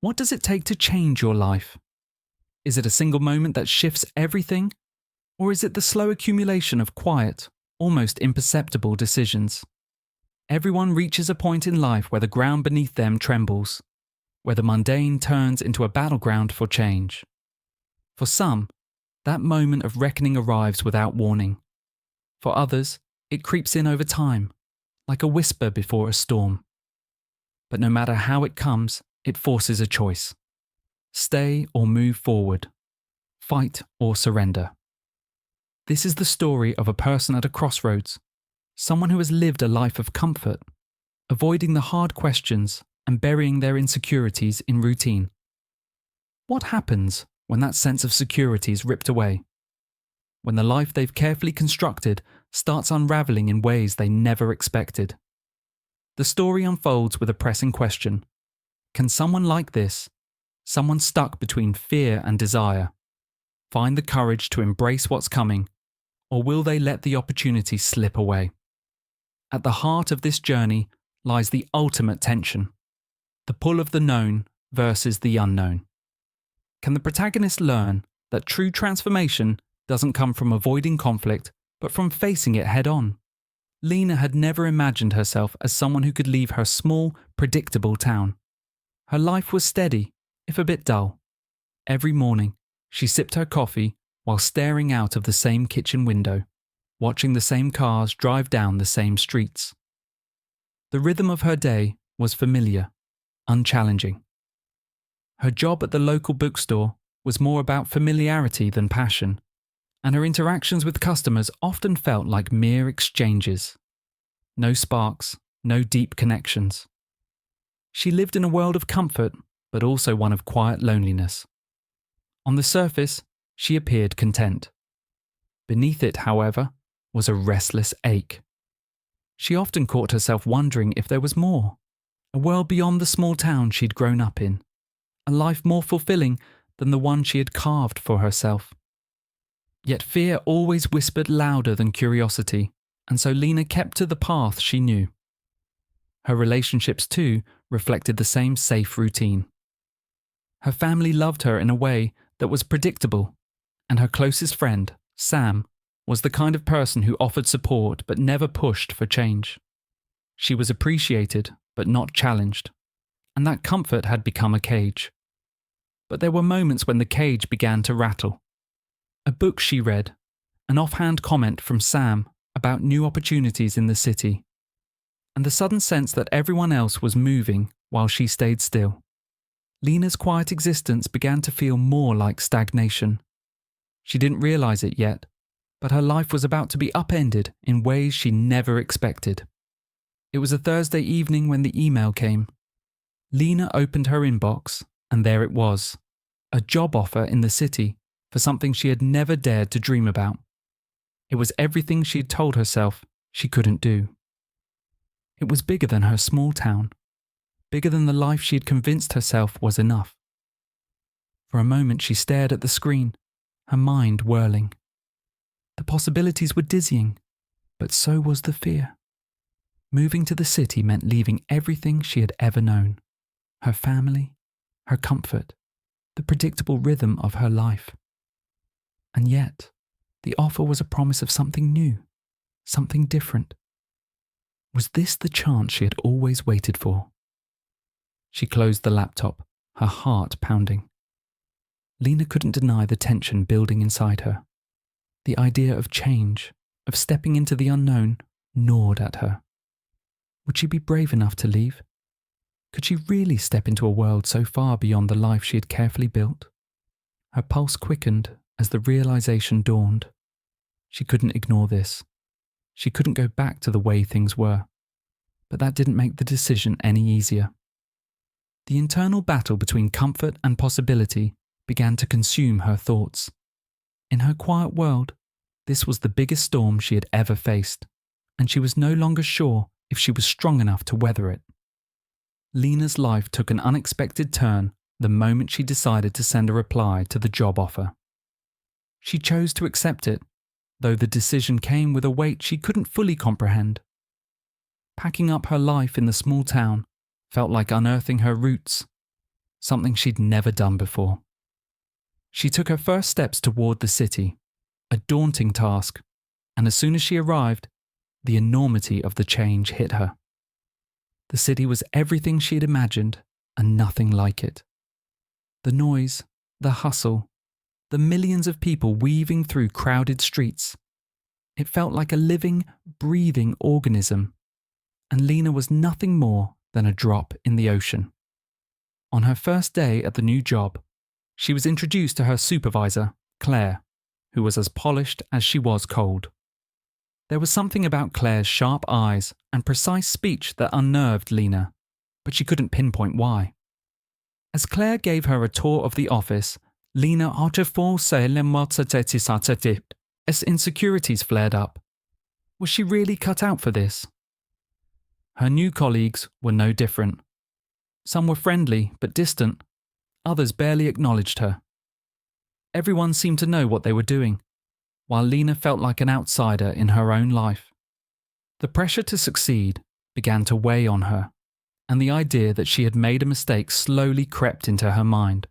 What does it take to change your life? Is it a single moment that shifts everything? Or is it the slow accumulation of quiet, almost imperceptible decisions? Everyone reaches a point in life where the ground beneath them trembles, where the mundane turns into a battleground for change. For some, that moment of reckoning arrives without warning. For others, it creeps in over time, like a whisper before a storm. But no matter how it comes, it forces a choice. Stay or move forward. Fight or surrender. This is the story of a person at a crossroads, someone who has lived a life of comfort, avoiding the hard questions and burying their insecurities in routine. What happens when that sense of security is ripped away? When the life they've carefully constructed starts unraveling in ways they never expected? The story unfolds with a pressing question. Can someone like this, someone stuck between fear and desire, find the courage to embrace what's coming, or will they let the opportunity slip away? At the heart of this journey lies the ultimate tension, the pull of the known versus the unknown. Can the protagonist learn that true transformation doesn't come from avoiding conflict, but from facing it head-on? Lena had never imagined herself as someone who could leave her small, predictable town. Her life was steady, if a bit dull. Every morning, she sipped her coffee while staring out of the same kitchen window, watching the same cars drive down the same streets. The rhythm of her day was familiar, unchallenging. Her job at the local bookstore was more about familiarity than passion, and her interactions with customers often felt like mere exchanges. No sparks, no deep connections. She lived in a world of comfort, but also one of quiet loneliness. On the surface, she appeared content. Beneath it, however, was a restless ache. She often caught herself wondering if there was more, a world beyond the small town she'd grown up in, a life more fulfilling than the one she had carved for herself. Yet fear always whispered louder than curiosity, and so Lena kept to the path she knew. Her relationships, too, reflected the same safe routine. Her family loved her in a way that was predictable, and her closest friend, Sam, was the kind of person who offered support but never pushed for change. She was appreciated but not challenged, and that comfort had become a cage. But there were moments when the cage began to rattle. A book she read, an offhand comment from Sam about new opportunities in the city, and the sudden sense that everyone else was moving while she stayed still. Lena's quiet existence began to feel more like stagnation. She didn't realize it yet, but her life was about to be upended in ways she never expected. It was a Thursday evening when the email came. Lena opened her inbox, and there it was, a job offer in the city for something she had never dared to dream about. It was everything she had told herself she couldn't do. It was bigger than her small town, bigger than the life she had convinced herself was enough. For a moment she stared at the screen, her mind whirling. The possibilities were dizzying, but so was the fear. Moving to the city meant leaving everything she had ever known, her family, her comfort, the predictable rhythm of her life. And yet, the offer was a promise of something new, something different. Was this the chance she had always waited for? She closed the laptop, her heart pounding. Lena couldn't deny the tension building inside her. The idea of change, of stepping into the unknown, gnawed at her. Would she be brave enough to leave? Could she really step into a world so far beyond the life she had carefully built? Her pulse quickened as the realization dawned. She couldn't ignore this. She couldn't go back to the way things were. But that didn't make the decision any easier. The internal battle between comfort and possibility began to consume her thoughts. In her quiet world, this was the biggest storm she had ever faced, and she was no longer sure if she was strong enough to weather it. Lena's life took an unexpected turn the moment she decided to send a reply to the job offer. She chose to accept it, though the decision came with a weight she couldn't fully comprehend. Packing up her life in the small town felt like unearthing her roots. something she'd never done before. She took her first steps toward the city, a daunting task, and as soon as she arrived, the enormity of the change hit her. The city was everything she'd imagined and nothing like it. The noise, the hustle, the millions of people weaving through crowded streets. It felt like a living, breathing organism, and Lena was nothing more than a drop in the ocean. On her first day at the new job, she was introduced to her supervisor, Claire, who was as polished as she was cold. There was something about Claire's sharp eyes and precise speech that unnerved Lena, but she couldn't pinpoint why. As Claire gave her a tour of the office, Lena as insecurities flared up. Was she really cut out for this? Her new colleagues were no different. Some were friendly but distant, others barely acknowledged her. Everyone seemed to know what they were doing, while Lena felt like an outsider in her own life. The pressure to succeed began to weigh on her, and the idea that she had made a mistake slowly crept into her mind.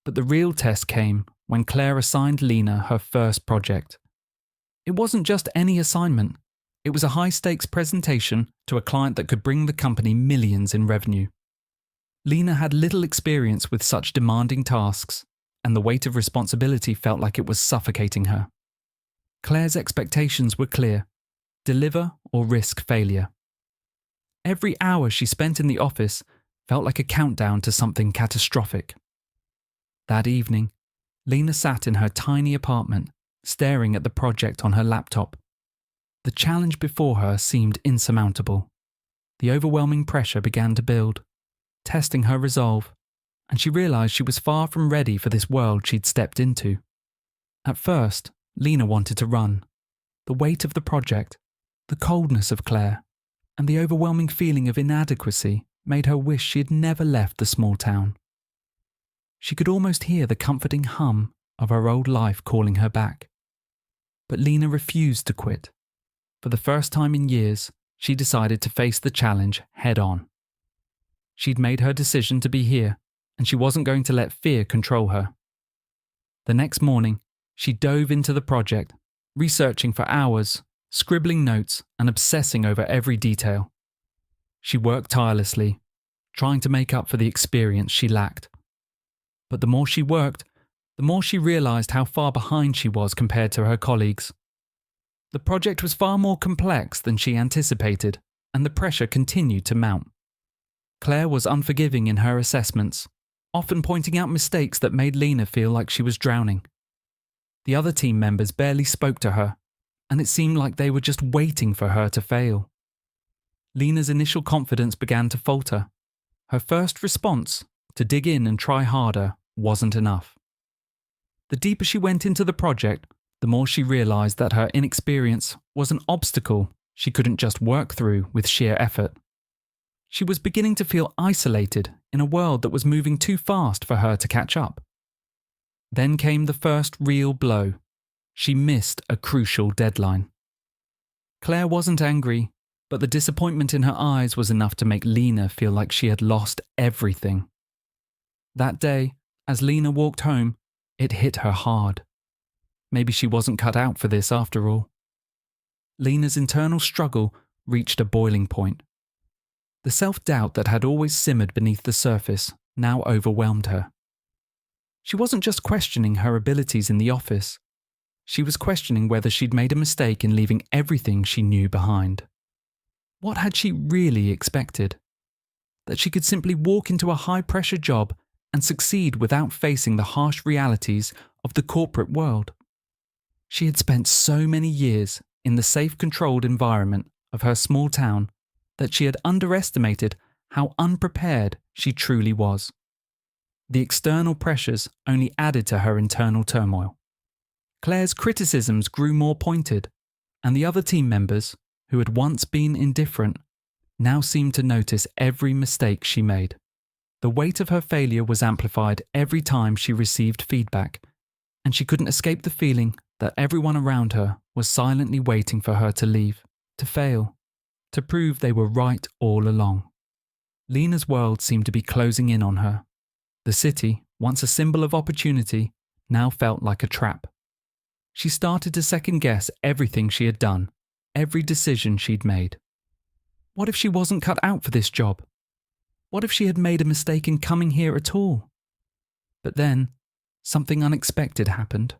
But the real test came when Claire assigned Lena her first project. It wasn't just any assignment. It was a high-stakes presentation to a client that could bring the company millions in revenue. Lena had little experience with such demanding tasks, and the weight of responsibility felt like it was suffocating her. Claire's expectations were clear: deliver or risk failure. Every hour she spent in the office felt like a countdown to something catastrophic. That evening, Lena sat in her tiny apartment, staring at the project on her laptop. The challenge before her seemed insurmountable. The overwhelming pressure began to build, testing her resolve, and she realized she was far from ready for this world she'd stepped into. At first, Lena wanted to run. The weight of the project, the coldness of Claire, and the overwhelming feeling of inadequacy made her wish she had never left the small town. She could almost hear the comforting hum of her old life calling her back. But Lena refused to quit. For the first time in years, she decided to face the challenge head on. She'd made her decision to be here, and she wasn't going to let fear control her. The next morning, she dove into the project, researching for hours, scribbling notes, and obsessing over every detail. She worked tirelessly, trying to make up for the experience she lacked. But the more she worked, the more she realized how far behind she was compared to her colleagues. The project was far more complex than she anticipated, and the pressure continued to mount. Claire was unforgiving in her assessments, often pointing out mistakes that made Lena feel like she was drowning. The other team members barely spoke to her, and it seemed like they were just waiting for her to fail. Lena's initial confidence began to falter. Her first response, to dig in and try harder, wasn't enough. The deeper she went into the project, the more she realized that her inexperience was an obstacle she couldn't just work through with sheer effort. She was beginning to feel isolated in a world that was moving too fast for her to catch up. Then came the first real blow. She missed a crucial deadline. Claire wasn't angry, but the disappointment in her eyes was enough to make Lena feel like she had lost everything. That day, as Lena walked home, it hit her hard. Maybe she wasn't cut out for this after all. Lena's internal struggle reached a boiling point. The self-doubt that had always simmered beneath the surface now overwhelmed her. She wasn't just questioning her abilities in the office. She was questioning whether she'd made a mistake in leaving everything she knew behind. What had she really expected? That she could simply walk into a high-pressure job and succeed without facing the harsh realities of the corporate world. She had spent so many years in the safe, controlled environment of her small town that she had underestimated how unprepared she truly was. The external pressures only added to her internal turmoil. Claire's criticisms grew more pointed, and the other team members, who had once been indifferent, now seemed to notice every mistake she made. The weight of her failure was amplified every time she received feedback, and she couldn't escape the feeling that everyone around her was silently waiting for her to leave, to fail, to prove they were right all along. Lena's world seemed to be closing in on her, The city, once a symbol of opportunity, now felt like a trap. She started to second-guess everything she had done, every decision she'd made. What if she wasn't cut out for this job? What if she had made a mistake in coming here at all? But then, something unexpected happened.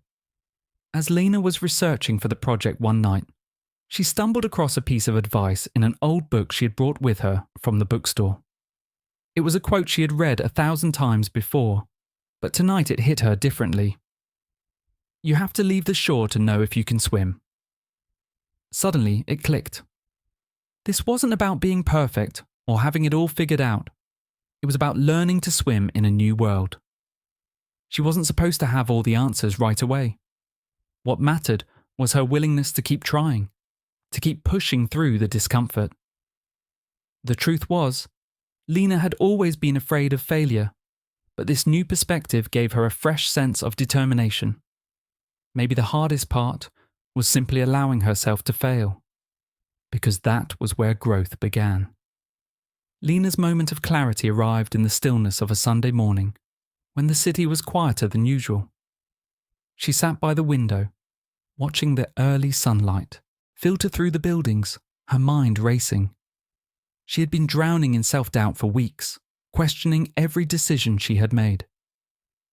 As Lena was researching for the project one night, she stumbled across a piece of advice in an old book she had brought with her from the bookstore. It was a quote she had read 1,000 times before, but tonight it hit her differently. You have to leave the shore to know if you can swim. Suddenly, it clicked. This wasn't about being perfect or having it all figured out. It was about learning to swim in a new world. She wasn't supposed to have all the answers right away. What mattered was her willingness to keep trying, to keep pushing through the discomfort. The truth was, Lena had always been afraid of failure, but this new perspective gave her a fresh sense of determination. Maybe the hardest part was simply allowing herself to fail, because that was where growth began. Lena's moment of clarity arrived in the stillness of a Sunday morning, when the city was quieter than usual. She sat by the window, watching the early sunlight filter through the buildings, her mind racing. She had been drowning in self-doubt for weeks, questioning every decision she had made.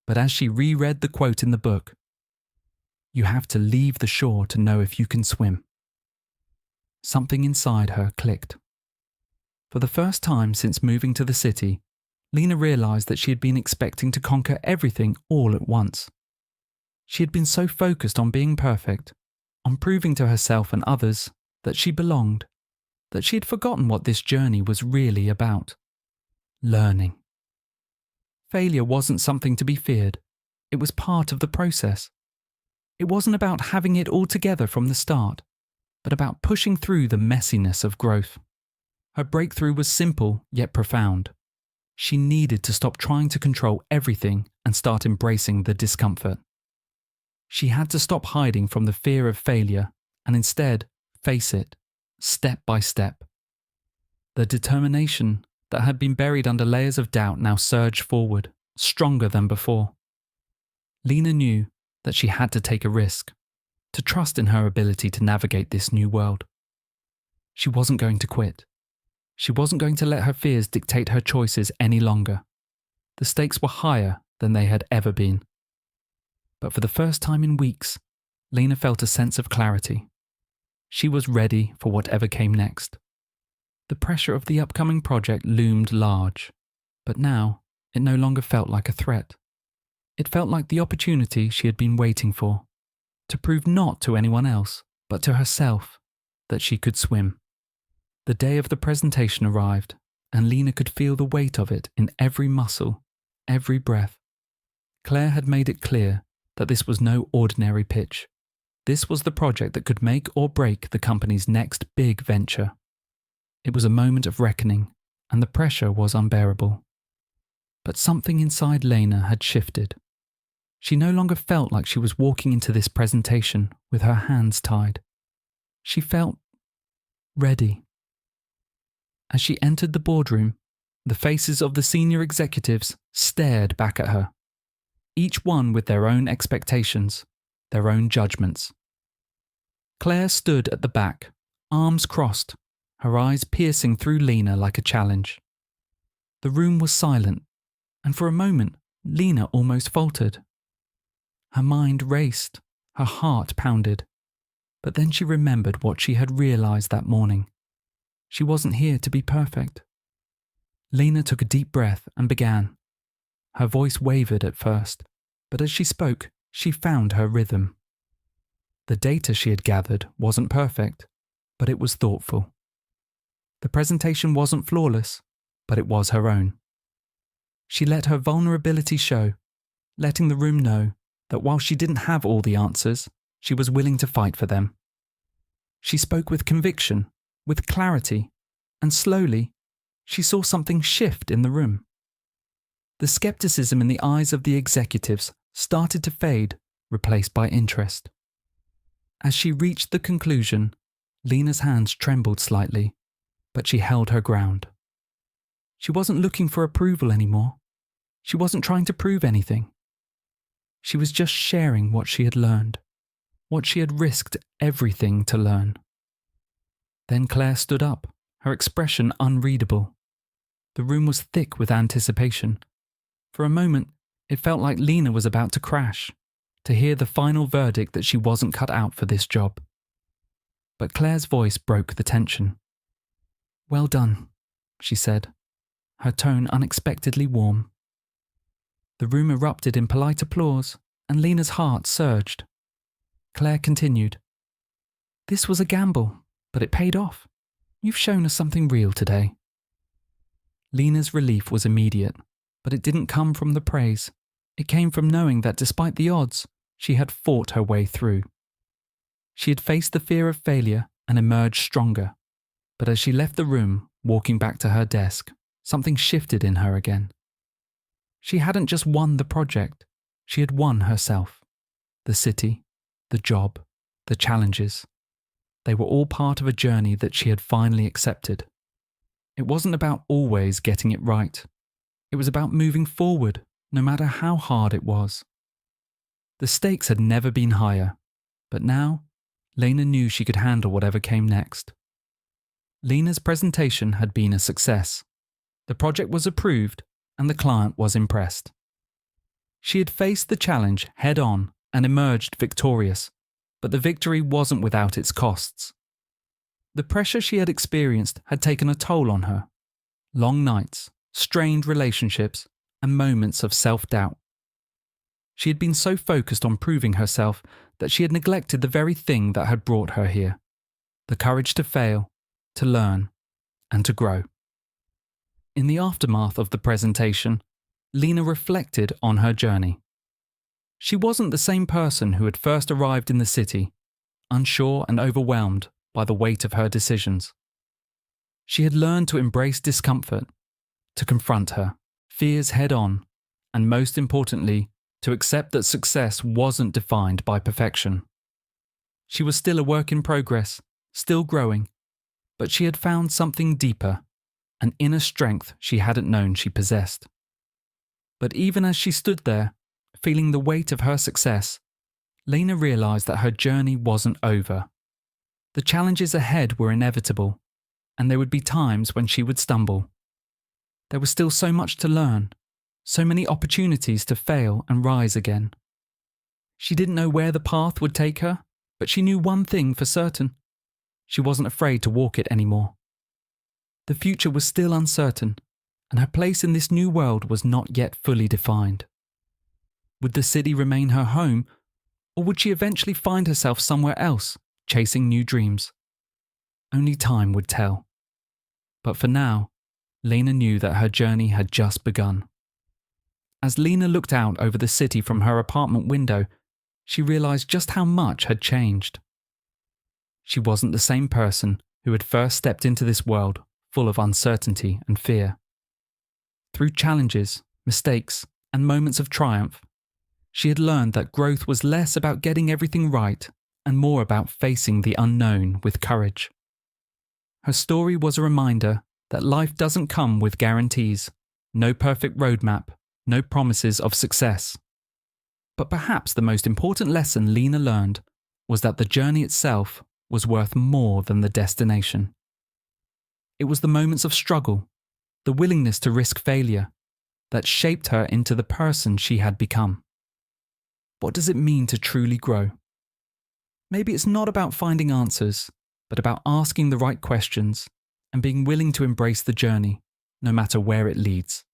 But as she reread the quote in the book, "You have to leave the shore to know if you can swim," something inside her clicked. For the first time since moving to the city, Lena realized that she had been expecting to conquer everything all at once. She had been so focused on being perfect, on proving to herself and others that she belonged, that she had forgotten what this journey was really about: learning. Failure wasn't something to be feared. It was part of the process. It wasn't about having it all together from the start, but about pushing through the messiness of growth. Her breakthrough was simple yet profound. She needed to stop trying to control everything and start embracing the discomfort. She had to stop hiding from the fear of failure and instead face it, step by step. The determination that had been buried under layers of doubt now surged forward, stronger than before. Lena knew that she had to take a risk, to trust in her ability to navigate this new world. She wasn't going to quit. She wasn't going to let her fears dictate her choices any longer. The stakes were higher than they had ever been. But for the first time in weeks, Lena felt a sense of clarity. She was ready for whatever came next. The pressure of the upcoming project loomed large, but now it no longer felt like a threat. It felt like the opportunity she had been waiting for, to prove not to anyone else, but to herself, that she could swim. The day of the presentation arrived, and Lena could feel the weight of it in every muscle, every breath. Claire had made it clear that this was no ordinary pitch. This was the project that could make or break the company's next big venture. It was a moment of reckoning, and the pressure was unbearable. But something inside Lena had shifted. She no longer felt like she was walking into this presentation with her hands tied. She felt ready. As she entered the boardroom, the faces of the senior executives stared back at her, each one with their own expectations, their own judgments. Claire stood at the back, arms crossed, her eyes piercing through Lena like a challenge. The room was silent, and for a moment, Lena almost faltered. Her mind raced, her heart pounded, but then she remembered what she had realized that morning. She wasn't here to be perfect. Lena took a deep breath and began. Her voice wavered at first, but as she spoke, she found her rhythm. The data she had gathered wasn't perfect, but it was thoughtful. The presentation wasn't flawless, but it was her own. She let her vulnerability show, letting the room know that while she didn't have all the answers, she was willing to fight for them. She spoke with conviction, with clarity, and slowly, she saw something shift in the room. The skepticism in the eyes of the executives started to fade, replaced by interest. As she reached the conclusion, Lena's hands trembled slightly, but she held her ground. She wasn't looking for approval anymore. She wasn't trying to prove anything. She was just sharing what she had learned, what she had risked everything to learn. Then Claire stood up, her expression unreadable. The room was thick with anticipation. For a moment, it felt like Lena was about to crash, to hear the final verdict that she wasn't cut out for this job. But Claire's voice broke the tension. "Well done," she said, her tone unexpectedly warm. The room erupted in polite applause, and Lena's heart surged. Claire continued, "This was a gamble, but it paid off. You've shown us something real today." Lena's relief was immediate, but it didn't come from the praise. It came from knowing that despite the odds, she had fought her way through. She had faced the fear of failure and emerged stronger. But as she left the room, walking back to her desk, something shifted in her again. She hadn't just won the project, she had won herself. The city, the job, the challenges. They were all part of a journey that she had finally accepted. It wasn't about always getting it right. It was about moving forward, no matter how hard it was. The stakes had never been higher, but now, Lena knew she could handle whatever came next. Lena's presentation had been a success. The project was approved, and the client was impressed. She had faced the challenge head-on and emerged victorious, but the victory wasn't without its costs. The pressure she had experienced had taken a toll on her. Long nights, strained relationships, and moments of self-doubt. She had been so focused on proving herself that she had neglected the very thing that had brought her here: the courage to fail, to learn, and to grow. In the aftermath of the presentation, Lena reflected on her journey. She wasn't the same person who had first arrived in the city, unsure and overwhelmed by the weight of her decisions. She had learned to embrace discomfort, to confront her fears head-on, and most importantly, to accept that success wasn't defined by perfection. She was still a work in progress, still growing, but she had found something deeper, an inner strength she hadn't known she possessed. But even as she stood there, feeling the weight of her success, Lena realized that her journey wasn't over. The challenges ahead were inevitable, and there would be times when she would stumble. There was still so much to learn, so many opportunities to fail and rise again. She didn't know where the path would take her, but she knew one thing for certain. She wasn't afraid to walk it anymore. The future was still uncertain, and her place in this new world was not yet fully defined. Would the city remain her home, or would she eventually find herself somewhere else, chasing new dreams? Only time would tell. But for now, Lena knew that her journey had just begun. As Lena looked out over the city from her apartment window, she realized just how much had changed. She wasn't the same person who had first stepped into this world full of uncertainty and fear. Through challenges, mistakes, and moments of triumph, she had learned that growth was less about getting everything right and more about facing the unknown with courage. Her story was a reminder that life doesn't come with guarantees, no perfect roadmap, no promises of success. But perhaps the most important lesson Lena learned was that the journey itself was worth more than the destination. It was the moments of struggle, the willingness to risk failure, that shaped her into the person she had become. What does it mean to truly grow? Maybe it's not about finding answers, but about asking the right questions and being willing to embrace the journey, no matter where it leads.